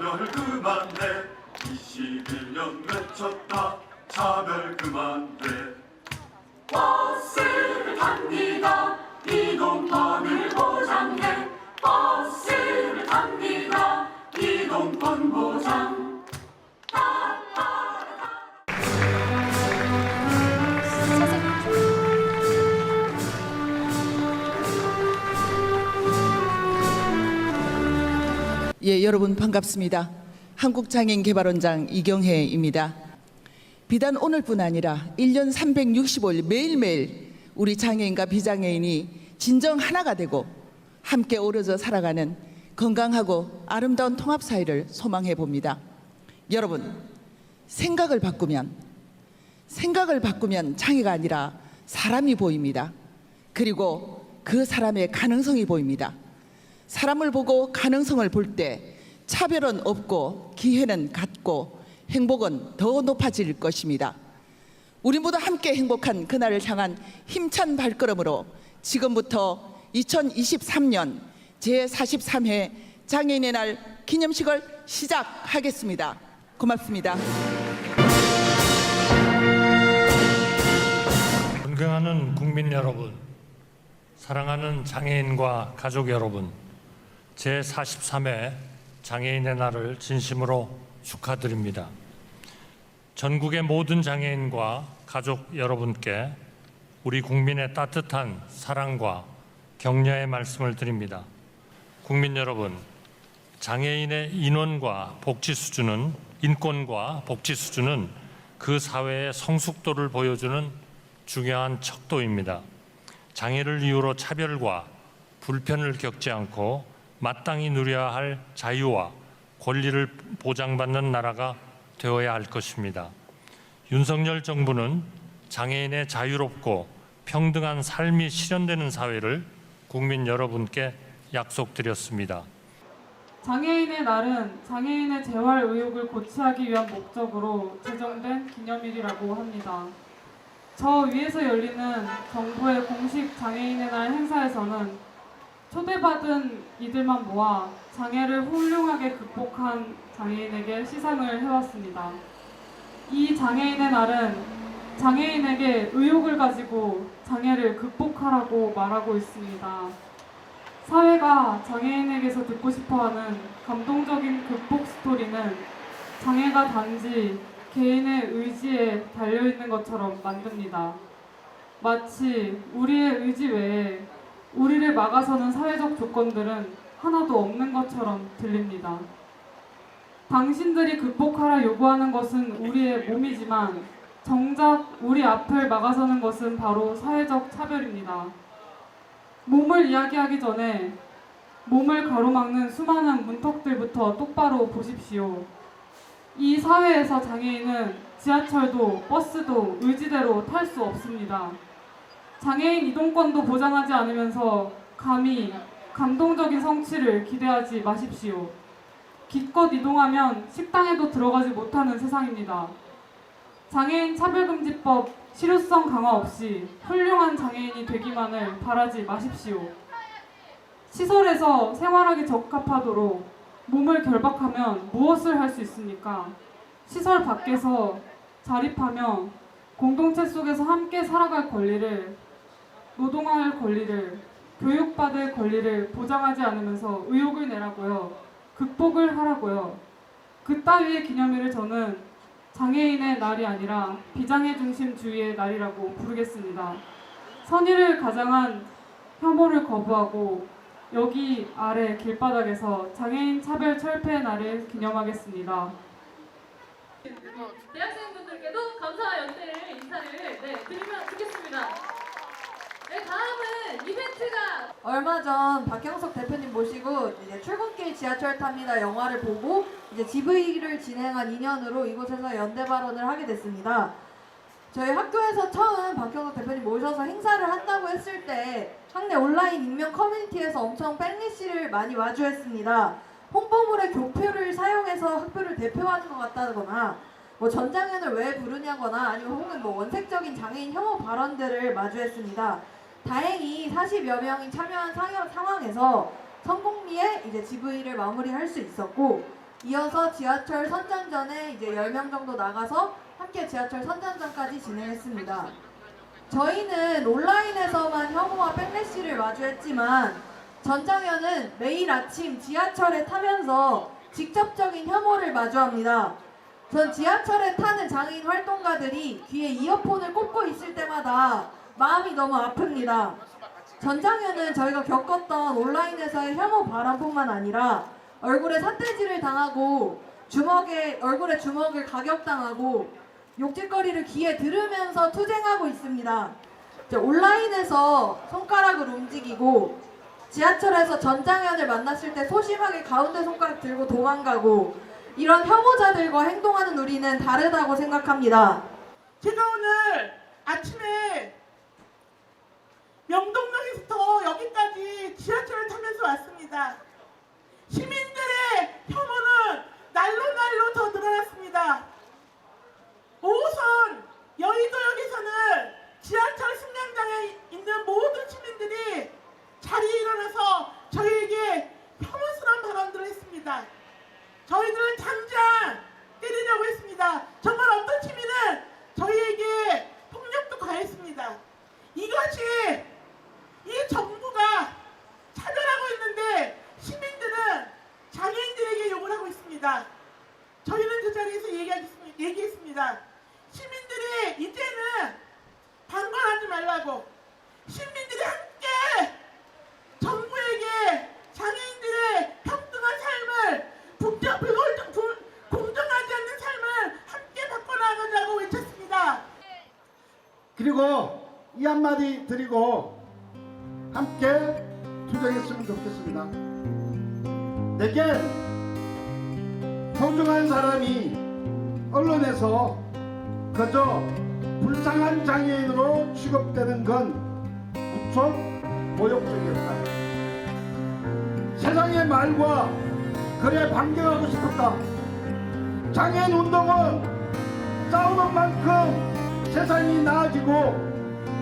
차별 그만해 21년 외쳤다 차별 그만해 버스를 탑니다 이동권을 보장해 버스를 탑니다 이동권 보장 예, 여러분 반갑습니다. 한국장애인개발원장 이경혜입니다. 비단 오늘뿐 아니라 1년 365일 매일매일 우리 장애인과 비장애인이 진정 하나가 되고 함께 어우러져 살아가는 건강하고 아름다운 통합사회를 소망해 봅니다. 여러분, 생각을 바꾸면 장애가 아니라 사람이 보입니다. 그리고 그 사람의 가능성이 보입니다. 사람을 보고 가능성을 볼 때 차별은 없고 기회는 같고 행복은 더 높아질 것입니다. 우리 모두 함께 행복한 그날을 향한 힘찬 발걸음으로 지금부터 2023년 제43회 장애인의 날 기념식을 시작하겠습니다. 고맙습니다. 존경하는 국민 여러분, 사랑하는 장애인과 가족 여러분, 제43회 장애인의 날을 진심으로 축하드립니다. 전국의 모든 장애인과 가족 여러분께 우리 국민의 따뜻한 사랑과 격려의 말씀을 드립니다. 국민 여러분, 장애인의 인권과 복지 수준은 그 사회의 성숙도를 보여주는 중요한 척도입니다. 장애를 이유로 차별과 불편을 겪지 않고 마땅히 누려야 할 자유와 권리를 보장받는 나라가 되어야 할 것입니다. 윤석열 정부는 장애인의 자유롭고 평등한 삶이 실현되는 사회를 국민 여러분께 약속드렸습니다. 장애인의 날은 장애인의 재활 의욕을 고취하기 위한 목적으로 제정된 기념일이라고 합니다. 저 위에서 열리는 정부의 공식 장애인의 날 행사에서는 초대받은 이들만 모아 장애를 훌륭하게 극복한 장애인에게 시상을 해왔습니다. 이 장애인의 날은 장애인에게 의욕을 가지고 장애를 극복하라고 말하고 있습니다. 사회가 장애인에게서 듣고 싶어하는 감동적인 극복 스토리는 장애가 단지 개인의 의지에 달려있는 것처럼 만듭니다. 마치 우리의 의지 외에 우리를 막아서는 사회적 조건들은 하나도 없는 것처럼 들립니다. 당신들이 극복하라 요구하는 것은 우리의 몸이지만 정작 우리 앞을 막아서는 것은 바로 사회적 차별입니다. 몸을 이야기하기 전에 몸을 가로막는 수많은 문턱들부터 똑바로 보십시오. 이 사회에서 장애인은 지하철도 버스도 의지대로 탈 수 없습니다. 장애인 이동권도 보장하지 않으면서 감히 감동적인 성취를 기대하지 마십시오. 기껏 이동하면 식당에도 들어가지 못하는 세상입니다. 장애인 차별금지법 실효성 강화 없이 훌륭한 장애인이 되기만을 바라지 마십시오. 시설에서 생활하기 적합하도록 몸을 결박하면 무엇을 할 수 있습니까? 시설 밖에서 자립하며 공동체 속에서 함께 살아갈 권리를, 노동할 권리를, 교육받을 권리를 보장하지 않으면서 의욕을 내라고요. 극복을 하라고요. 그따위의 기념일을 저는 장애인의 날이 아니라 비장애 중심주의의 날이라고 부르겠습니다. 선의를 가장한 혐오를 거부하고 여기 아래 길바닥에서 장애인 차별 철폐의 날을 기념하겠습니다. 대학생분들께도 감사와 연대를 인사를 드리면 좋겠습니다. 네, 다음은 이벤트가 얼마 전 박형석 대표님 모시고 이제 출근길 지하철 탑니다 영화를 보고 이제 GV를 진행한 인연으로 이곳에서 연대 발언을 하게 됐습니다. 저희 학교에서 처음 박형석 대표님 모셔서 행사를 한다고 했을 때 학내 온라인 익명 커뮤니티에서 엄청 팬리시를 많이 마주했습니다. 홍보물의 교표를 사용해서 학교를 대표하는 것 같다거나 뭐 전장현을 왜 부르냐거나 아니면 혹은 뭐 원색적인 장애인 혐오 발언들을 마주했습니다. 다행히 40여 명이 참여한 상황에서 성공리에 이제 GV를 마무리할 수 있었고 이어서 지하철 선전전에 이제 10명 정도 나가서 함께 지하철 선전전까지 진행했습니다. 저희는 온라인에서만 혐오와 백래시를 마주했지만 전장현은 매일 아침 지하철에 타면서 직접적인 혐오를 마주합니다. 전 지하철에 타는 장애인 활동가들이 귀에 이어폰을 꽂고 있을 때마다 마음이 너무 아픕니다. 전장현은 저희가 겪었던 온라인에서의 혐오 발언뿐만 아니라 얼굴에 삿대질을 당하고 얼굴에 주먹을 가격당하고 욕짓거리를 귀에 들으면서 투쟁하고 있습니다. 온라인에서 손가락을 움직이고 지하철에서 전장현을 만났을 때 소심하게 가운데 손가락 들고 도망가고 이런 혐오자들과 행동하는 우리는 다르다고 생각합니다. 제가 오늘 아침에 명동역에서부터 여기까지 지하철을 타면서 왔습니다. 시민들의 혐오는 날로 더 늘어났습니다. 5호선 여의도역에서는 지하철 승강장에 있는 모든 시민들이 자리에 일어나서 저희에게 혐오스러운 발언들을 했습니다. 저희들은 당장 때리려고 했습니다. 정말 어떤 시민은 저희에게 폭력도 가했습니다. 이것이 이 정부가 차별하고 있는데 시민들은 장애인들에게 욕을 하고 있습니다. 저희는 그 자리에서 얘기했습니다. 시민들이 이제는 방관하지 말라고, 시민들이 함께 정부에게 장애인들의 평등한 삶을 공정하지 않는 삶을 함께 바꿔나가자고 외쳤습니다. 그리고 이 한마디 드리고 함께 투쟁했으면 좋겠습니다. 내겐 소중한 사람이 언론에서 그저 불쌍한 장애인으로 취급되는 건 무척 모욕적이었다. 세상의 말과 그래 반격하고 싶었다. 장애인 운동은 싸우는 만큼 세상이 나아지고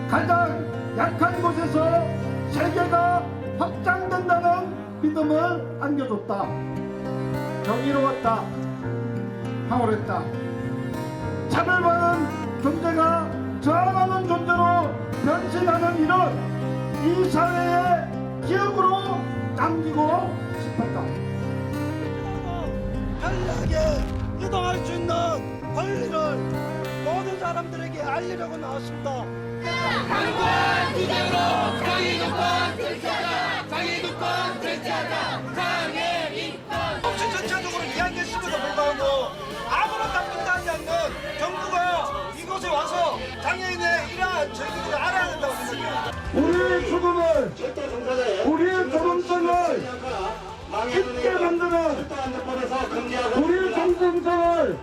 가장 약한 곳에서 세계가 확장된다는 믿음을 안겨줬다. 정의로웠다. 황홀했다. 차별받은 존재가 저항하는 존재로 변신하는 일은 이 사회의 기억으로 남기고 싶었다. 편리하게 이동할 수 있는 권리를 모든 사람들에게 알리려고 나왔습니다. 강권 투쟁으로 장애인권 대체하자. 장애인권 대체하자. 장애인권. 혹시 전체적으로 이야기했음에도 불구하고 아무런 답변도 하지 않는 정부가 이곳에 와서 장애인의 이러한 저희들이 알아야 된다고 생각합니다. 우리의 죽음을, 우리의 조동성을 쉽게 만드는, 우리의 정성성을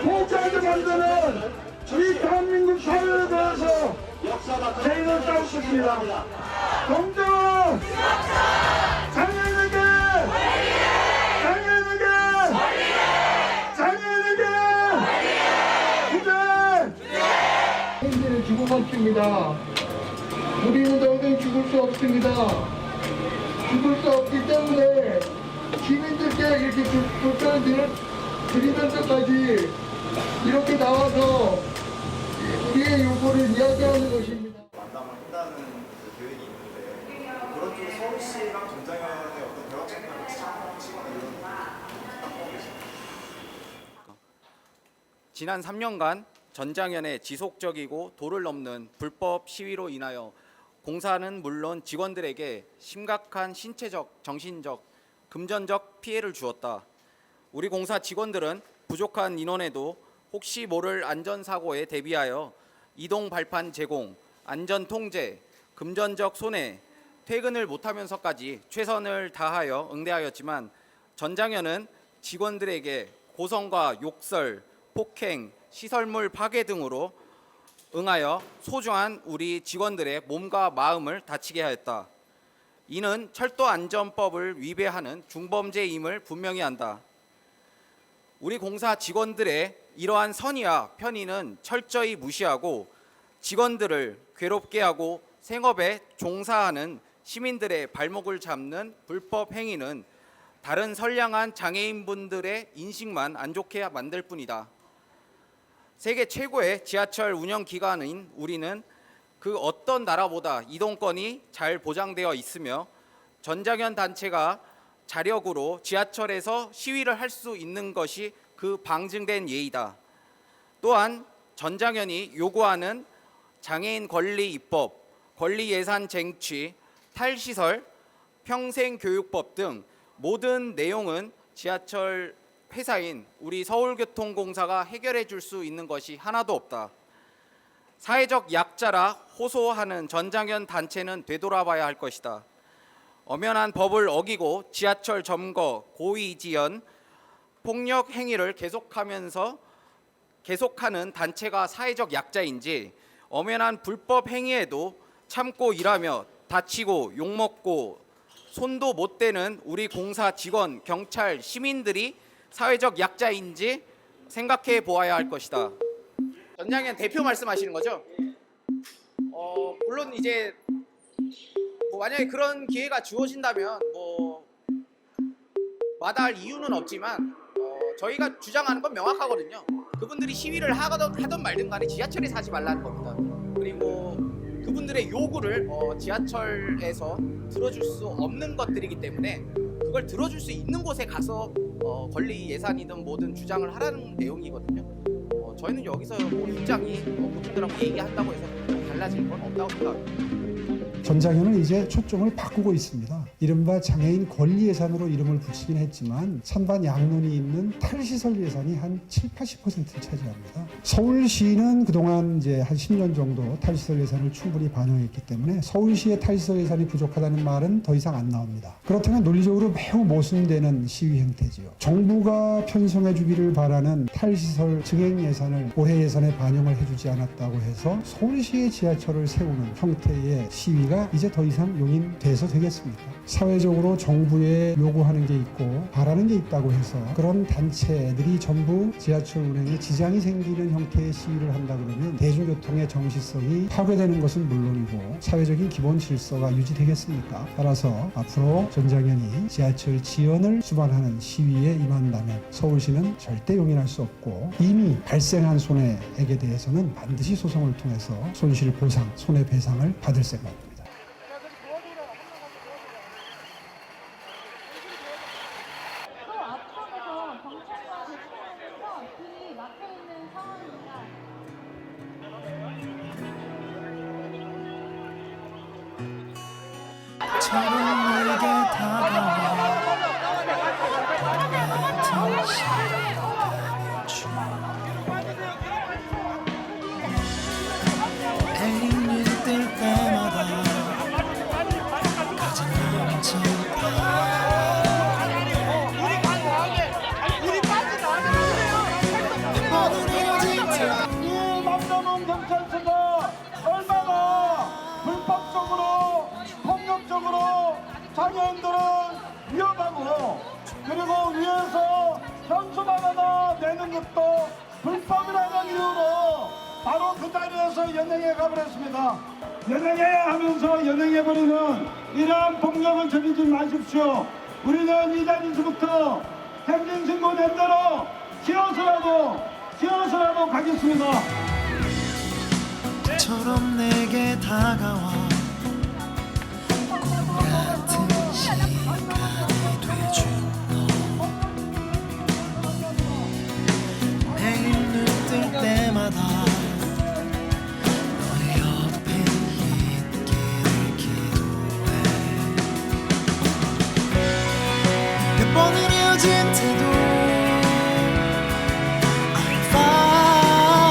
포기하게 만드는 이 대한민국 사회에 대해서 저희는 싸우고 있습니다. 공정! 장애인에게! 장애인에게! 장애인에게! 투쟁! 장애인들은 죽음없습니다. 우리는 더 이상 죽을 수 없습니다. 죽을 수 없기 때문에 시민들께 이렇게 불편을 드리는 데까지 이렇게 나와서 우리의 요구를 이야기하는 것입니다. 만남을 한다는 계획이 있는데 그런 쪽에 서울시랑 전장현의 어떤 대화 창구를 치거나 이런 하고 계십니까? 지난 3년간 전장현의 지속적이고 도를 넘는 불법 시위로 인하여 공사는 물론 직원들에게 심각한 신체적, 정신적, 금전적 피해를 주었다. 우리 공사 직원들은 부족한 인원에도 혹시 모를 안전사고에 대비하여 이동 발판 제공, 안전 통제, 금전적 손해, 퇴근을 못하면서까지 최선을 다하여 응대하였지만 전장현은 직원들에게 고성과 욕설, 폭행, 시설물 파괴 등으로 응하여 소중한 우리 직원들의 몸과 마음을 다치게 하였다. 이는 철도안전법을 위배하는 중범죄임을 분명히 한다. 우리 공사 직원들의 이러한 선의와 편의는 철저히 무시하고 직원들을 괴롭게 하고 생업에 종사하는 시민들의 발목을 잡는 불법 행위는 다른 선량한 장애인분들의 인식만 안 좋게 만들 뿐이다. 세계 최고의 지하철 운영 기관인 우리는 그 어떤 나라보다 이동권이 잘 보장되어 있으며 전장현 단체가 자력으로 지하철에서 시위를 할 수 있는 것이 그 방증된 예의다. 또한 전장현이 요구하는 장애인 권리 입법, 권리 예산 쟁취, 탈시설, 평생교육법 등 모든 내용은 지하철 회사인 우리 서울교통공사가 해결해 줄 수 있는 것이 하나도 없다. 사회적 약자라 호소하는 전장현 단체는 되돌아봐야 할 것이다. 엄연한 법을 어기고 지하철 점거, 고의지연, 폭력 행위를 계속하는 단체가 사회적 약자인지 엄연한 불법 행위에도 참고 일하며 다치고 욕먹고 손도 못 대는 우리 공사 직원, 경찰, 시민들이 사회적 약자인지 생각해 보아야 할 것이다. 전장현 대표 말씀하시는 거죠? 물론 이제 만약에 그런 기회가 주어진다면 마다할 이유는 없지만 저희가 주장하는 건 명확하거든요. 그분들이 시위를 하던 말든 간에 지하철에서 하지 말라는 겁니다. 그리고 그분들의 요구를 지하철에서 들어줄 수 없는 것들이기 때문에 그걸 들어줄 수 있는 곳에 가서 권리 예산이든 뭐든 주장을 하라는 내용이거든요. 저희는 여기서 입장이 그분들하고 얘기한다고 해서 달라질 건 없다고 생각합니다. 전장현은 이제 초점을 바꾸고 있습니다. 이른바 장애인 권리 예산으로 이름을 붙이긴 했지만 찬반 양론이 있는 탈시설 예산이 한 70-80%를 차지합니다. 서울시는 그동안 이제 한 10년 정도 탈시설 예산을 충분히 반영했기 때문에 서울시의 탈시설 예산이 부족하다는 말은 더 이상 안 나옵니다. 그렇다면 논리적으로 매우 모순되는 시위 행태지요. 정부가 편성해 주기를 바라는 탈시설 증액 예산을 올해 예산에 반영을 해주지 않았다고 해서 서울시의 지하철을 세우는 형태의 시위가 이제 더 이상 용인돼서 되겠습니까? 사회적으로 정부에 요구하는 게 있고 바라는 게 있다고 해서 그런 단체들이 전부 지하철 운행에 지장이 생기는 형태의 시위를 한다 그러면 대중교통의 정시성이 파괴되는 것은 물론이고 사회적인 기본 질서가 유지되겠습니까? 따라서 앞으로 전장현이 지하철 지연을 수반하는 시위에 임한다면 서울시는 절대 용인할 수 없고 이미 발생한 손해액에 대해서는 반드시 소송을 통해서 손실 보상, 손해배상을 받을 생각입니다. 처럼 내게 다가와 같은 시간을 주 애인이 뜰 때마다 가장 이 남자놈 경찰서가 얼마나 불법적으로 폭력적으로 장애인들을 위협하고 그리고 위에서 현수막 하나 내는 것도 불법이라는 이유로 바로 그 자리에서 연행해 가버렸습니다. 연행해야 하면서 연행해버리는 이러한 폭력을 저지르지 마십시오. 우리는 이 자리에서부터 행정신고 낸 대로 지어서라도 가겠습니다. 처럼 내게 다가와 같은 시간이 돼준 너 매일 눈 뜰 때마다 너의 옆에 있기를 기도해 몇 번을 헤어진 태도 I'm fine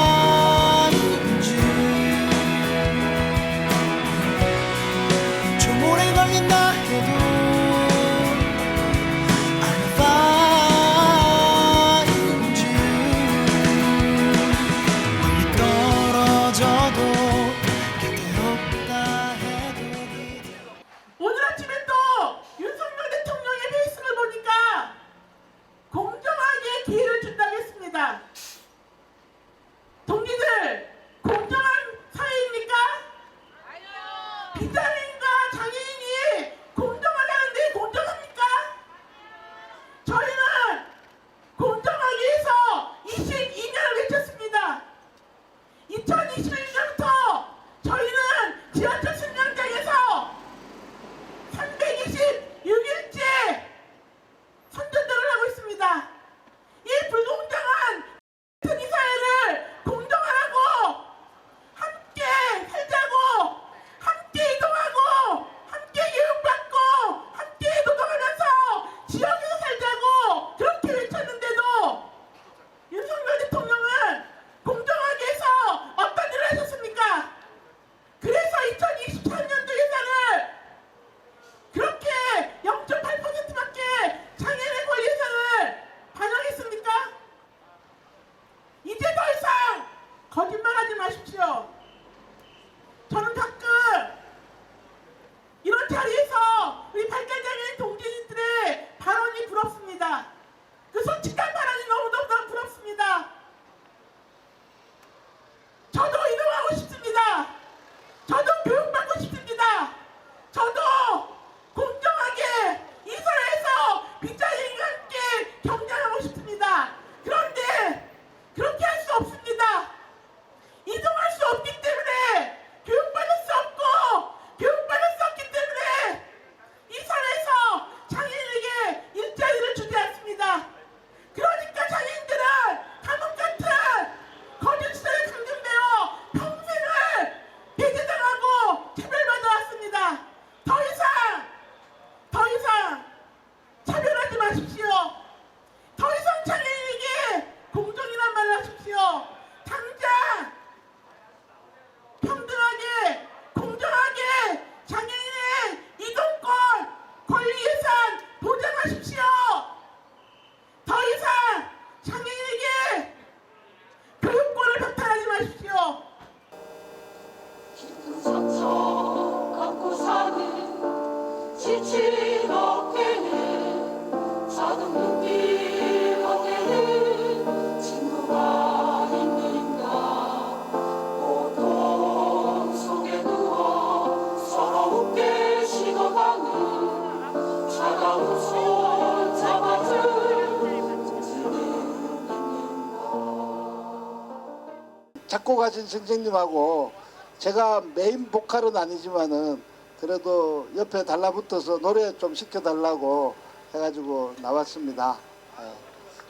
작곡하신 선생님하고 제가 메인 보컬은 아니지만은 그래도 옆에 달라붙어서 노래 좀 시켜달라고 해가지고 나왔습니다.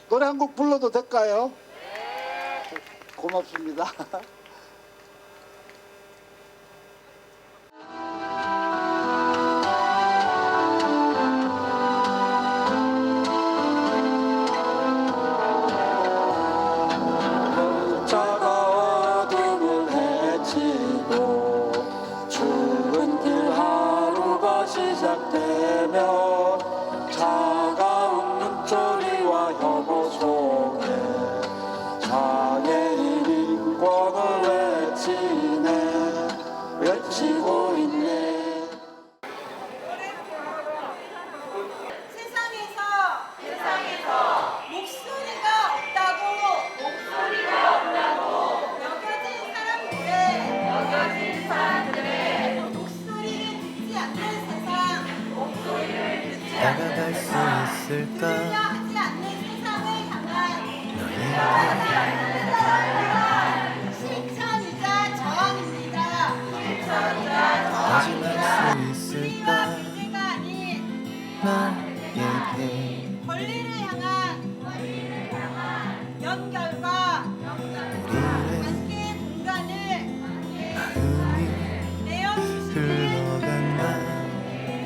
노래 한 곡 불러도 될까요? 고맙습니다. 시작되며 차가운 눈초리와 혐오 속에 장애인 인권을 외치고 있네. 세상에서 목소리가 없다고 여겨진 사람들의 목소리를 듣지 않는 세상, 다가갈 수 있을까? 하지 않는 세상을 향한 실천이자 저항입니다. 마지막 수 있을까? 문제가 아닌 나에게 권리를 향한 연결과 함께 공간을 마음이 내어주시길 흘러간다.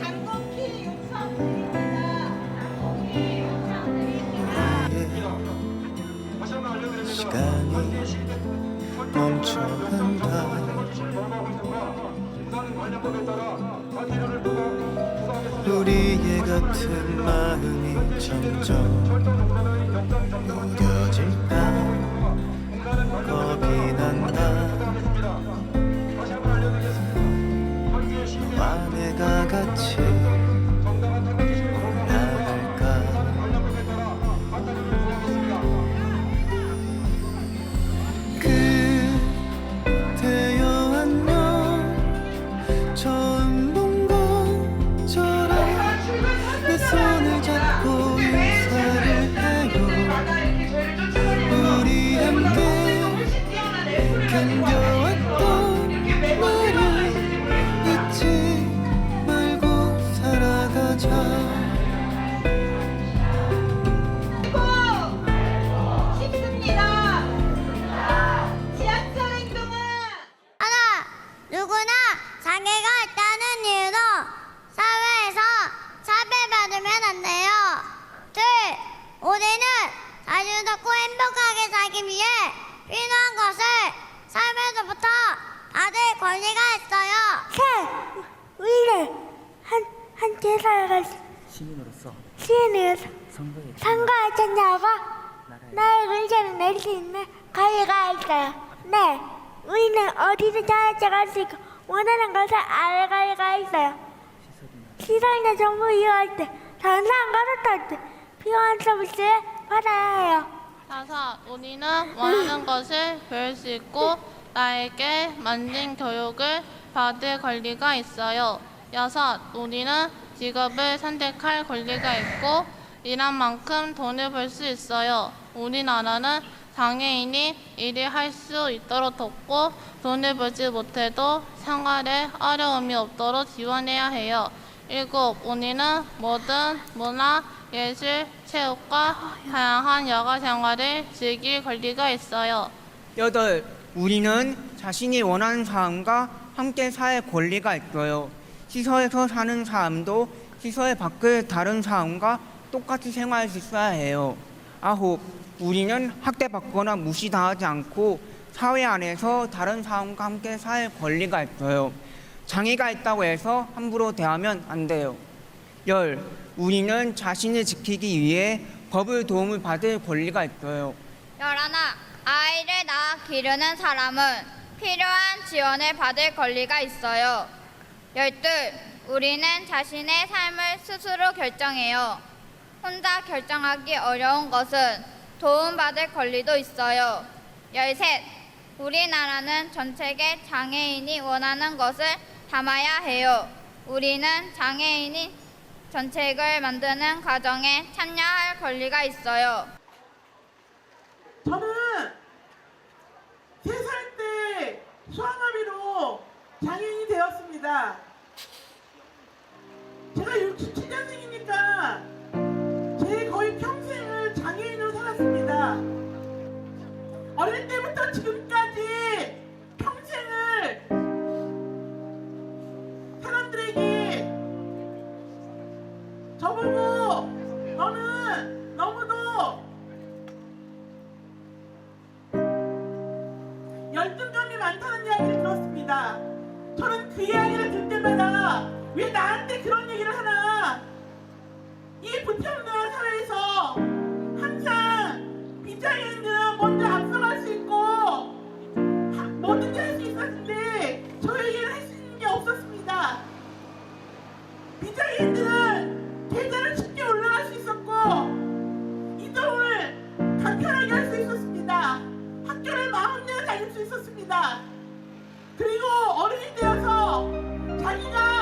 간곡히 용서드립니다. 시간이 멈춰간다. 우리의 같은 마음이 점점 무뎌질까 겁이 난다. 너와 내가 같이 나갈까. 그대여 안녕. 처음 본 것처럼 내 손을 잡고 인사를 해요. 우리 함께 견뎌왔던 말을 잊지 말고 살아가자. 쉽습니다. 지하철 행동은 누구나 장애가 있다는 이유로 사회에서 차별받으면 안 돼요. 둘, 우리는 자유롭고 행복하게 살기 위해 필요한 것을 삶에서부터 받을 권리가 있어요. 셋, 우리는 함께 살아갈 시민으로서 선거에 참여하고 나의 의견을 낼 수 있는 권리가 있어요. 네, 우리는 어디든 찾아갈 수 있고 원하는 것을 알 권리가 있어요. 시설이나 정보 이용할 때, 전화한 것을 탈 때 필요한 서비스를 받아야 해요. 다섯, 우리는 원하는 것을 배울 수 있고 나에게 맞는 교육을 받을 권리가 있어요. 여섯, 우리는 직업을 선택할 권리가 있고 일한 만큼 돈을 벌 수 있어요. 우리나라는 장애인이 일을 할 수 있도록 돕고 돈을 벌지 못해도 생활에 어려움이 없도록 지원해야 해요. 일곱, 우리는 모든 문화, 예술, 체육과 다양한 여가 생활을 즐길 권리가 있어요. 여덟, 우리는 자신이 원하는 사람과 함께 살 권리가 있어요. 시설에서 사는 사람도 시설 밖의 다른 사람과 똑같이 생활할 수 있어야 해요. 아홉, 우리는 학대받거나 무시당하지 않고 사회 안에서 다른 사람과 함께 살 권리가 있어요. 장애가 있다고 해서 함부로 대하면 안 돼요. 열, 우리는 자신을 지키기 위해 법의 도움을 받을 권리가 있어요. 11. 아이를 낳아 기르는 사람은 필요한 지원을 받을 권리가 있어요. 12. 우리는 자신의 삶을 스스로 결정해요. 혼자 결정하기 어려운 것은 도움받을 권리도 있어요. 13. 우리나라는 정책에 장애인이 원하는 것을 담아야 해요. 우리는 장애인이 정책을 만드는 과정에 참여할 권리가 있어요. 저는 3살 있습니다. 제가 67년생이니까 제 거의 평생을 장애인으로 살았습니다. 어릴 때부터 지금까지 평생을 사람들에게 저보고 너는 너무도 열등감이 많다는 이야기를 들었습니다. 저는 그 이야기를 들 때마다 왜 나한테 그런 얘기를 하나, 이 불평등한 사회에서 항상 비장애인들은 먼저 앞서갈 수 있고 뭐든지 할 수 있었는데 저에게는 할 수 있는 게 없었습니다. 비장애인들은 계단을 쉽게 올라갈 수 있었고 이동을 간편하게 할 수 있었습니다. 학교를 마음대로 다닐 수 있었습니다. 그리고 어른이 되어서 자기가